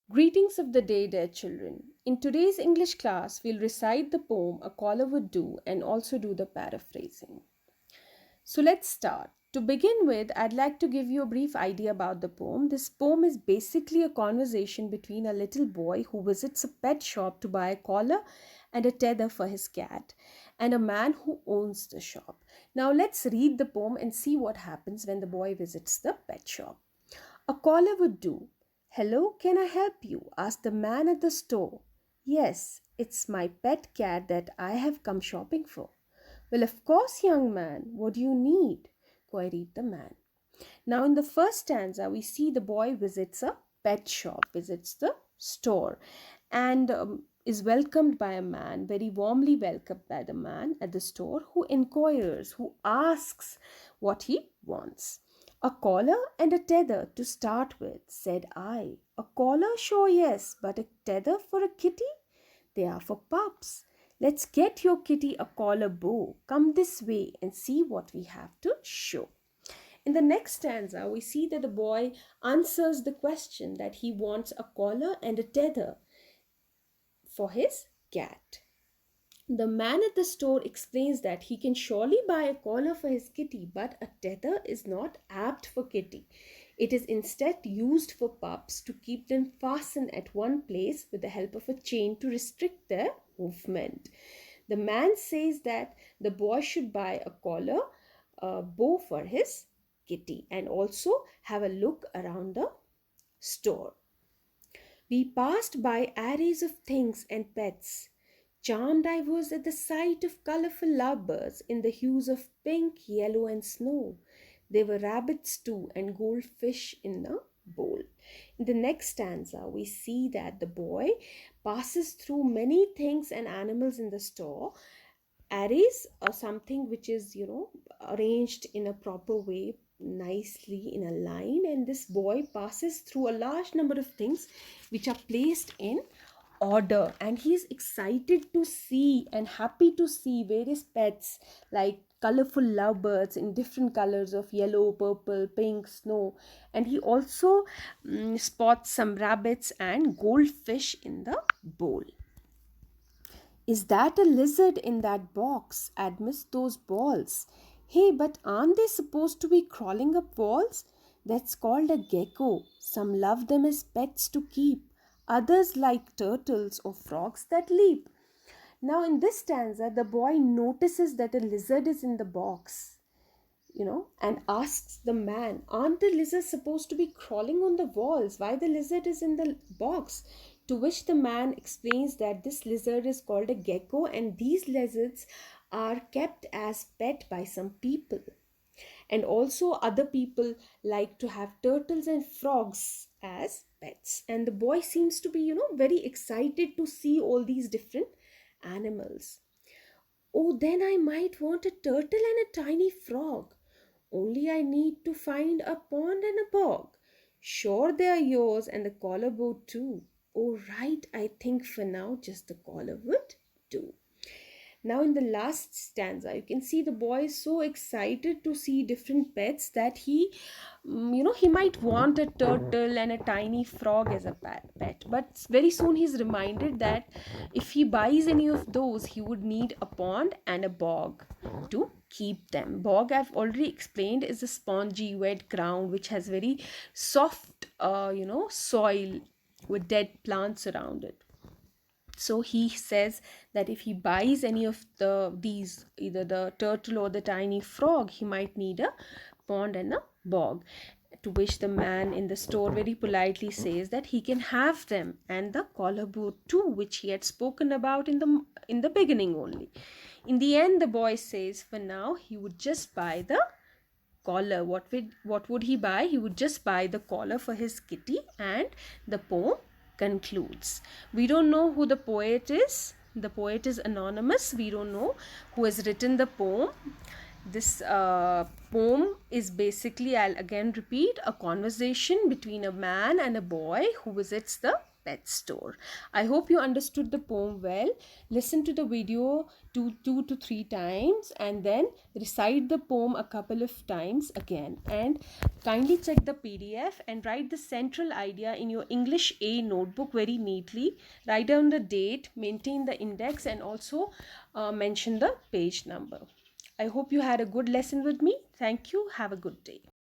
Greetings of the day, dear children. In today's English class, we'll recite the poem A Caller Would Do and also do the paraphrasing. So let's start. To begin with, I'd like to give you a brief idea about the poem. This poem is basically a conversation between a little boy who visits a pet shop to buy a collar and a tether for his cat, and a man who owns the shop. Now let's read the poem and see what happens when the boy visits the pet shop. A caller would do. Hello, can I help you? Asked the man at the store. Yes, it's my pet cat that I have come shopping for. Well, of course, young man. What do you need? Queried the man. Now, in the first stanza, we see the boy visits a pet shop, visits the store, and is welcomed by a man, very warmly welcomed by the man at the store, who inquires, who asks what he wants. A collar and a tether to start with, said I. A collar, sure, yes, but a tether for a kitty? They are for pups. Let's get your kitty a collar bow. Come this way and see what we have to show. In the next stanza, we see that the boy answers the question that he wants a collar and a tether for his cat. The man at the store explains that he can surely buy a collar for his kitty, but a tether is not apt for kitty. It is instead used for pups to keep them fastened at one place with the help of a chain to restrict their movement. The man says that the boy should buy a collar, a bow for his kitty, and also have a look around the store. We passed by arrays of things and pets. Charmed I was at the sight of colorful lovebirds in the hues of pink, yellow, and snow. There were rabbits too and goldfish in a bowl. In the next stanza, we see that the boy passes through many things and animals in the store. Arrays are something which is, arranged in a proper way, nicely in a line, and this boy passes through a large number of things which are placed in order, and he is excited to see and happy to see various pets like colorful lovebirds in different colors of yellow, purple, pink, snow, and he also spots some rabbits and goldfish in the bowl. Is that a lizard in that box amidst those balls? Hey, but aren't they supposed to be crawling up walls? That's called a gecko. Some love them as pets to keep. Others like turtles or frogs that leap. Now, in this stanza, the boy notices that a lizard is in the box, and asks the man, aren't the lizards supposed to be crawling on the walls? Why the lizard is in the box? To which the man explains that this lizard is called a gecko, and these lizards are kept as pet by some people. And also other people like to have turtles and frogs as pets. And the boy seems to be, very excited to see all these different animals. Oh, then I might want a turtle and a tiny frog. Only I need to find a pond and a bog. Sure, they are yours and the collar boat too. Oh, right, I think for now just the collar would do. Now, in the last stanza, you can see the boy is so excited to see different pets that he might want a turtle and a tiny frog as a pet. But very soon he's reminded that if he buys any of those, he would need a pond and a bog to keep them. Bog, I've already explained, is a spongy, wet ground which has very soft, soil with dead plants around it. So he says that if he buys any of these, either the turtle or the tiny frog, he might need a pond and a bog. To which the man in the store very politely says that he can have them and the collar boat too, which he had spoken about in the beginning only. In the end, the boy says for now he would just buy the collar. What would he buy? He would just buy the collar for his kitty, and the poem concludes. We don't know who the poet is. The poet is anonymous. We don't know who has written the poem. This poem is basically, I'll again repeat, a conversation between a man and a boy who visits the pet store. I hope you understood the poem well. Listen to the video two to three times and then recite the poem a couple of times again. And kindly check the PDF and write the central idea in your English A notebook very neatly. Write down the date, maintain the index, and also mention the page number. I hope you had a good lesson with me. Thank you. Have a good day.